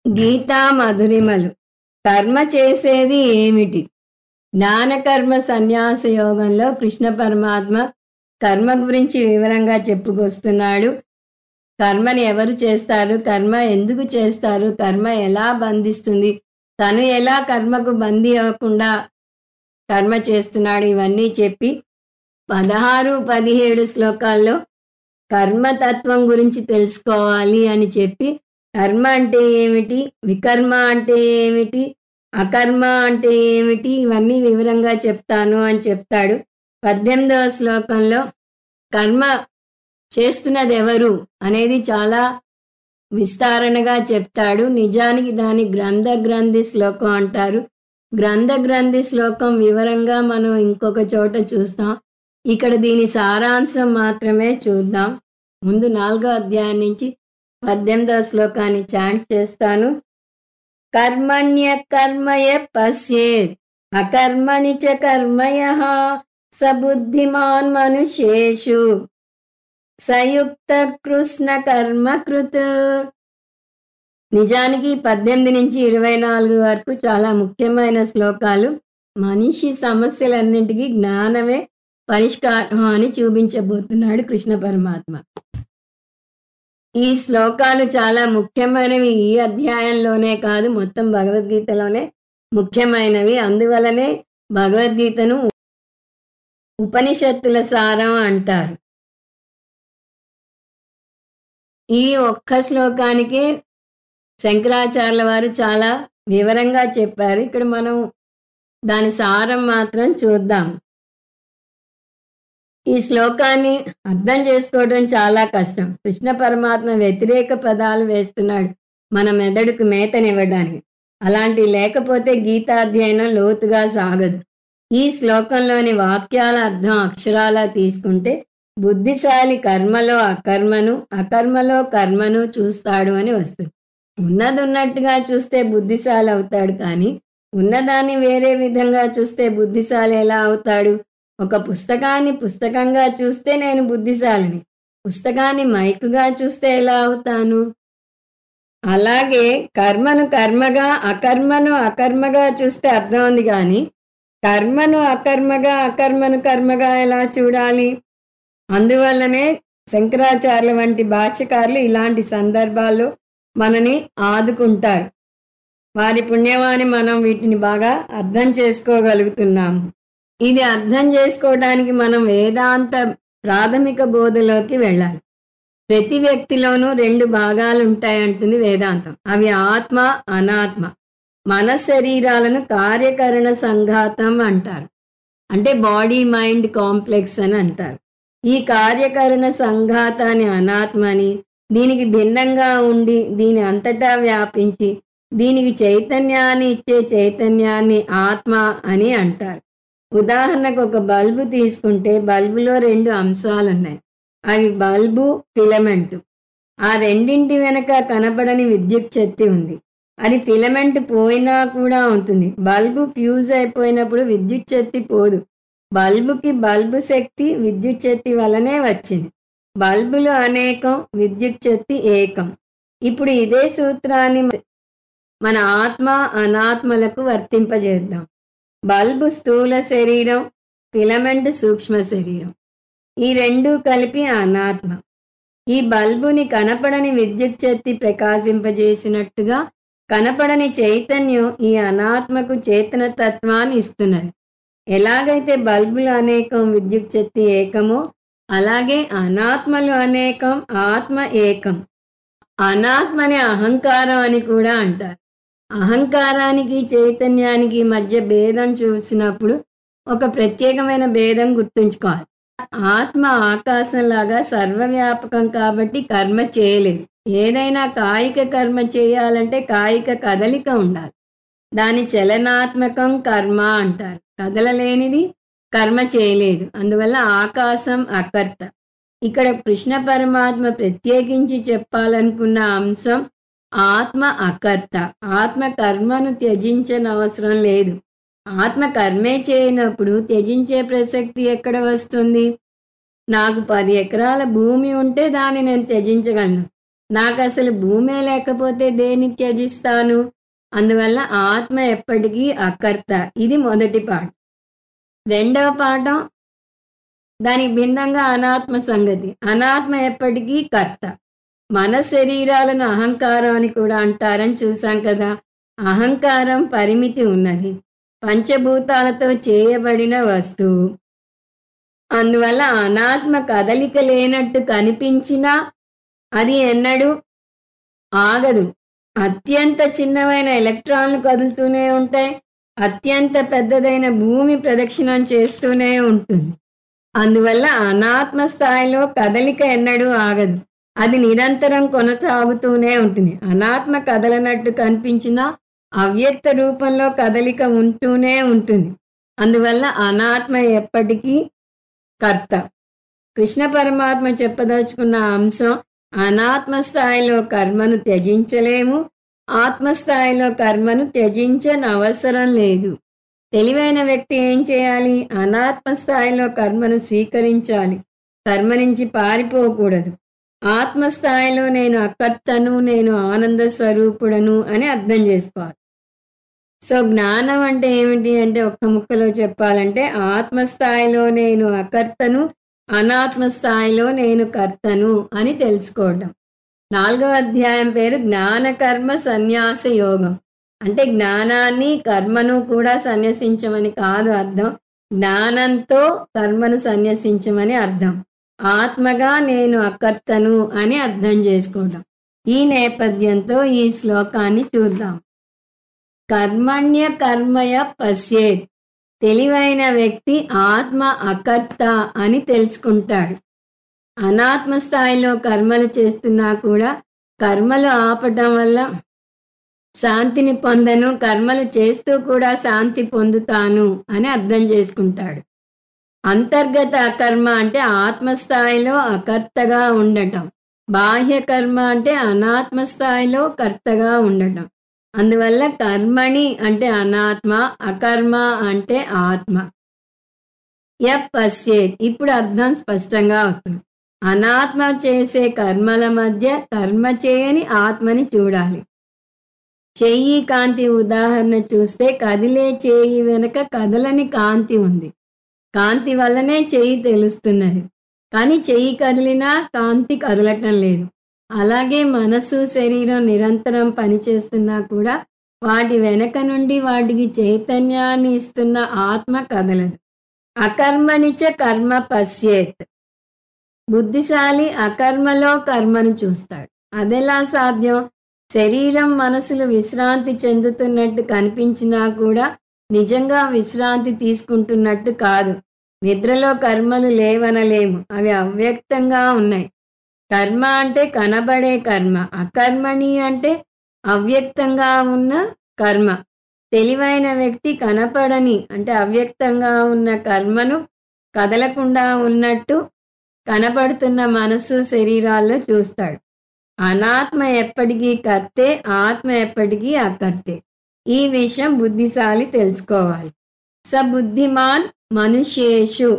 గీతా మధురిమలు. కర్మ చేసేది ఏమిటి? జ్ఞానకర్మ సన్యాస యోగంలో కృష్ణ పరమాత్మ కర్మ గురించి వివరంగా చెప్పుకొస్తున్నాడు. కర్మని ఎవరు చేస్తారు, కర్మ ఎందుకు చేస్తారు, కర్మ ఎలా బంధిస్తుంది, తను ఎలా కర్మకు బందీ అవ్వకుండా కర్మ చేస్తున్నాడు, ఇవన్నీ చెప్పి 16, 17 శ్లోకాల్లో కర్మతత్వం గురించి తెలుసుకోవాలి అని చెప్పి కర్మ అంటే ఏమిటి, వికర్మ అంటే ఏమిటి, అకర్మ అంటే ఏమిటి, ఇవన్నీ వివరంగా చెప్తాను అని చెప్తాడు. 18వ శ్లోకంలో కర్మ చేస్తున్నది ఎవరు అనేది చాలా విస్తారణగా చెప్తాడు. నిజానికి దాని గ్రంథి శ్లోకం అంటారు. గ్రంథి శ్లోకం వివరంగా మనం ఇంకొక చోట చూస్తాం. ఇక్కడ దీని సారాంశం మాత్రమే చూద్దాం. ముందు 4వ అధ్యాయం నుంచి 18వ శ్లోకాన్ని చాంట్ చేస్తాను. కర్మణ్య కర్మయ పశ్యేత్ అకర్మణి చ కర్మయః సబుద్ధిమాన్ మనుష్యేషు సయుక్త కృష్ణ కర్మకృత్. నిజానికి 18 నుంచి 24 వరకు చాలా ముఖ్యమైన శ్లోకాలు. మనిషి సమస్యలన్నింటికీ జ్ఞానమే పరిష్కారం అని చూపించబోతున్నాడు కృష్ణ పరమాత్మ. ఈ శ్లోకాలు చాలా ముఖ్యమైనవి. ఈ అధ్యాయంలోనే కాదు, మొత్తం భగవద్గీతలోనే ముఖ్యమైనవి. అందువలనే భగవద్గీతను ఉపనిషత్తుల సారం అంటారు. ఈ ఒక్క శ్లోకానికే శంకరాచార్యుల వారు చాలా వివరంగా చెప్పారు. ఇక్కడ మనం దాని సారం మాత్రం చూద్దాం. ఈ శ్లోకాన్ని అర్థం చేసుకోవడం చాలా కష్టం. కృష్ణ పరమాత్మ వ్యతిరేక పదాలు వేస్తున్నాడు మన మెదడుకు మేతనివ్వడానికి. అలాంటి లేకపోతే గీతాధ్యయనం లోతుగా సాగదు. ఈ శ్లోకంలోని వాక్యాల అర్థం అక్షరాలా తీసుకుంటే బుద్ధిశాలి కర్మలో అకర్మను, అకర్మలో కర్మను చూస్తాడు అని వస్తుంది. ఉన్నట్టుగా చూస్తే బుద్ధిశాలి అవుతాడు, కానీ ఉన్నదాన్ని వేరే విధంగా చూస్తే బుద్ధిశాలి ఎలా అవుతాడు? ఒక పుస్తకాన్ని పుస్తకంగా చూస్తే నేను బుద్ధిశాలిని, పుస్తకాన్ని మైకుగా చూస్తే ఎలా అవుతాను? అలాగే కర్మను కర్మగా, అకర్మను అకర్మగా చూస్తే అర్థం ఉంది, కానీ కర్మను అకర్మగా, అకర్మను కర్మగా ఎలా చూడాలి? అందువల్లనే శంకరాచార్యుల వంటి భాష్యకారులు ఇలాంటి సందర్భాల్లో మనని ఆదుకుంటారు. వారి పుణ్యమాని మనం వీటిని బాగా అర్థం చేసుకోగలుగుతున్నాము. ఇది అర్థం చేసుకోవడానికి మనం వేదాంత ప్రాథమిక బోధలోకి వెళ్ళాలి. ప్రతి వ్యక్తిలోనూ 2 భాగాలు ఉంటాయంటుంది వేదాంతం. అవి ఆత్మ, అనాత్మ. మన శరీరాలను కార్యకరణ సంఘాతం అంటారు. అంటే బాడీ మైండ్ కాంప్లెక్స్ అని అంటారు. ఈ కార్యకరణ సంఘాతాన్ని అనాత్మని, దీనికి భిన్నంగా ఉండి దీని అంతటా వ్యాపించి దీనికి చైతన్యాన్ని ఇచ్చే చైతన్యాన్ని ఆత్మ అని అంటారు. ఉదాహరణకు ఒక బల్బు తీసుకుంటే బల్బులో 2 అంశాలు ఉన్నాయి. అవి బల్బు, ఫిలమెంట్. ఆ రెండింటి వెనక కనపడని విద్యుత్ శక్తి ఉంది. అది ఫిలమెంట్ పోయినా కూడా ఉంటుంది. బల్బు ఫ్యూజ్ అయిపోయినప్పుడు విద్యుత్ శక్తి పోదు. బల్బుకి బల్బు శక్తి విద్యుత్ శక్తి వలనే వచ్చింది. బల్బులు అనేకం, విద్యుత్ శక్తి ఏకం. ఇప్పుడు ఇదే సూత్రాన్ని మన ఆత్మ, అనాత్మలకు వర్తింపజేద్దాం. బల్బు స్థూల శరీరం, ఫిలమెంట్ సూక్ష్మ శరీరం. ఈ 2 కలిపి అనాత్మ. ఈ బల్బుని కనపడని విద్యుత్ శక్తి ప్రకాశింపజేసినట్టుగా కనపడని చైతన్యం ఈ అనాత్మకు చేతనతత్వాన్ని ఇస్తున్నది. ఎలాగైతే బల్బులు అనేకం, విద్యుత్ శక్తి ఏకమో, అలాగే అనాత్మలు అనేకం, ఆత్మ ఏకం. అనాత్మని అహంకారం అని కూడా అంటారు. అహంకారానికి చైతన్యానికి మధ్య భేదం చూసినప్పుడు ఒక ప్రత్యేకమైన భేదం గుర్తుంచుకోవాలి. ఆత్మ ఆకాశంలాగా సర్వవ్యాపకం కాబట్టి కర్మ చేయలేదు. ఏదైనా కాయిక కర్మ చేయాలంటే కాయిక కదలిక ఉండాలి. దాని చలనాత్మకం కర్మ అంటారు. కదలలేనిది కర్మ చేయలేదు. అందువల్ల ఆకాశం అకర్త. ఇక్కడ కృష్ణ పరమాత్మ ప్రత్యేకించి చెప్పాలనుకున్న అంశం ఆత్మ అకర్త. ఆత్మ కర్మను త్యజించనవసరం లేదు. ఆత్మ కర్మే చేయనప్పుడు త్యజించే ప్రసక్తి ఎక్కడ వస్తుంది? నాకు 10 ఎకరాల భూమి ఉంటే దాన్ని నేను త్యజించగలను. నాకు అసలు భూమే లేకపోతే దేన్ని త్యజిస్తాను? అందువల్ల ఆత్మ ఎప్పటికీ అకర్త. ఇది మొదటి పాఠం. రెండవ పాఠం దానికి భిన్నంగా అనాత్మ సంగతి. అనాత్మ ఎప్పటికీ కర్త. మన శరీరాలను అహంకారం అని కూడా అంటారని చూసాం కదా. అహంకారం పరిమితి ఉన్నది, పంచభూతాలతో చేయబడిన వస్తువు. అందువల్ల అనాత్మ కదలిక లేనట్టు కనిపించినా అది ఎన్నడూ ఆగదు. అత్యంత చిన్నవైన ఎలక్ట్రాన్లు కదులుతూనే ఉంటాయి, అత్యంత పెద్దదైన భూమి ప్రదక్షిణం చేస్తూనే ఉంటుంది. అందువల్ల అనాత్మ స్థాయిలో కదలిక ఎన్నడూ ఆగదు, అది నిరంతరం కొనసాగుతూనే ఉంటుంది. అనాత్మ కదలనట్టు కనిపించినా అవ్యక్త రూపంలో కదలిక ఉంటూనే ఉంటుంది. అందువల్ల అనాత్మ ఎప్పటికీ కర్త. కృష్ణ పరమాత్మ చెప్పదలుచుకున్న అంశం, అనాత్మ స్థాయిలో కర్మను త్యజించలేము, ఆత్మస్థాయిలో కర్మను త్యజించనవసరం లేదు. తెలివైన వ్యక్తి ఏం చేయాలి? అనాత్మ స్థాయిలో కర్మను స్వీకరించాలి, కర్మ నుంచి పారిపోకూడదు. ఆత్మస్థాయిలో నేను అకర్తను, నేను ఆనంద స్వరూపుడను అని అర్థం చేసుకోవాలి. సో జ్ఞానం అంటే ఏమిటి అంటే, ఒక్క ముక్కలో చెప్పాలంటే, ఆత్మస్థాయిలో నేను అకర్తను, అనాత్మ స్థాయిలో నేను కర్తను అని తెలుసుకోవడం. 4వ అధ్యాయం పేరు జ్ఞానకర్మ సన్యాస యోగం. అంటే జ్ఞానాన్ని కర్మను కూడా సన్యసించమని కాదు అర్థం, జ్ఞానంతో కర్మను సన్యసించమని అర్థం. ఆత్మగా నేను అకర్తను అని అర్థం చేసుకోవడం. ఈ నేపథ్యంతో ఈ శ్లోకాన్ని చూద్దాం. కర్మణ్య కర్మయ పశ్యేత్. తెలివైన వ్యక్తి ఆత్మ అకర్త అని తెలుసుకుంటాడు. అనాత్మ స్థాయిలో కర్మలు చేస్తున్నా కూడా కర్మలు ఆపటం వల్ల శాంతిని పొందను, కర్మలు చేస్తూ కూడా శాంతి పొందుతాను అని అర్థం చేసుకుంటాడు. అంతర్గత అకర్మ అంటే ఆత్మస్థాయిలో అకర్తగా ఉండటం, బాహ్య కర్మ అంటే అనాత్మ స్థాయిలో కర్తగా ఉండటం. అందువల్ల కర్మణి అంటే అనాత్మ, అకర్మ అంటే ఆత్మ. పశ్యేత్. ఇప్పుడు అర్థం స్పష్టంగా వస్తుంది. అనాత్మ చేసే కర్మల మధ్య కర్మ చేయని ఆత్మని చూడాలి. చెయ్యి కాంతి ఉదాహరణ చూస్తే కదిలే చేయి వెనుక కదలని కాంతి ఉంది. కాంతి వల్లనే చెయ్యి తెలుస్తున్నది, కానీ చెయ్యి కదిలినా కాంతి కదలటం లేదు. అలాగే మనసు శరీరం నిరంతరం పనిచేస్తున్నా కూడా వాటి వెనక నుండి వాటికి చైతన్యాన్ని ఇస్తున్న ఆత్మ కదలదు. అకర్మనిచ కర్మ పశ్యేత్. బుద్ధిశాలి అకర్మలో కర్మను చూస్తాడు. అదెలా సాధ్యం? శరీరం మనసులు విశ్రాంతి చెందుతున్నట్టు కనిపించినా కూడా నిజంగా విశ్రాంతి తీసుకుంటున్నట్టు కాదు. నిద్రలో కర్మలు లేవనలేము, అవి అవ్యక్తంగా ఉన్నాయి. కర్మ అంటే కనబడే కర్మ, అకర్మణి అంటే అవ్యక్తంగా ఉన్న కర్మ. తెలివైన వ్యక్తి కనపడని అంటే అవ్యక్తంగా ఉన్న కర్మను కదలకుండా ఉన్నట్టు కనపడుతున్న మనసు శరీరాల్లో చూస్తాడు. అనాత్మ ఎప్పటికీ కర్తే, ఆత్మ ఎప్పటికీ అకర్తే. ఈ విషయం బుద్ధిశాలి తెలుసుకోవాలి. సబుద్ధిమాన్ మనుష్యేషు.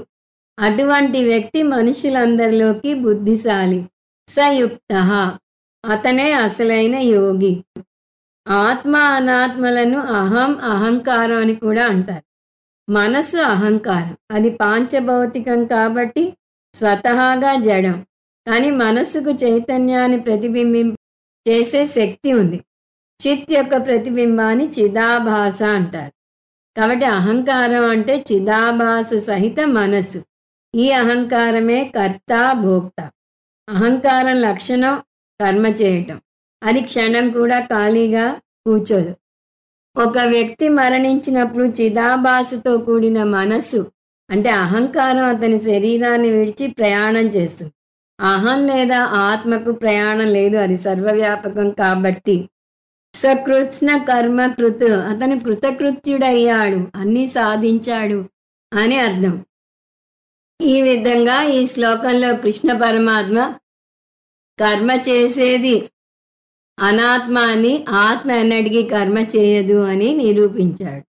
అటువంటి వ్యక్తి మనుషులందరిలోకి బుద్ధిశాలి. సయుక్త. అతనే అసలైన యోగి. ఆత్మ అనాత్మలను అహం అహంకారం అని కూడా అంటారు. మనసు అహంకారం, అది పాంచభౌతికం కాబట్టి స్వతహాగా జడం. కానీ మనసుకు చైతన్యాన్ని ప్రతిబింబం చేసే శక్తి ఉంది. చిత్ యొక్క ప్రతిబింబాన్ని చిదాభాస అంటారు. కాబట్టి అహంకారం అంటే చిదాభాస సహిత మనసు. ఈ అహంకారమే కర్త భోక్త. అహంకారం లక్షణం కర్మ చేయటం, అది క్షణం కూడా ఖాళీగా కూర్చోదు. ఒక వ్యక్తి మరణించినప్పుడు చిదాభాసతో కూడిన మనస్సు అంటే అహంకారం అతని శరీరాన్ని విడిచి ప్రయాణం చేస్తుంది. అహం లేదా ఆత్మకు ప్రయాణం లేదు, అది సర్వవ్యాపకం కాబట్టి. సకృత్స్న కర్మ కృత్. అతను కృతకృత్యుడయ్యాడు, అన్నీ సాధించాడు అని అర్థం. ఈ విధంగా ఈ శ్లోకంలో కృష్ణ పరమాత్మ కర్మ చేసేది అనాత్మ అని, ఆత్మ ఎన్నటికీ కర్మ చేయదు అని నిరూపించాడు.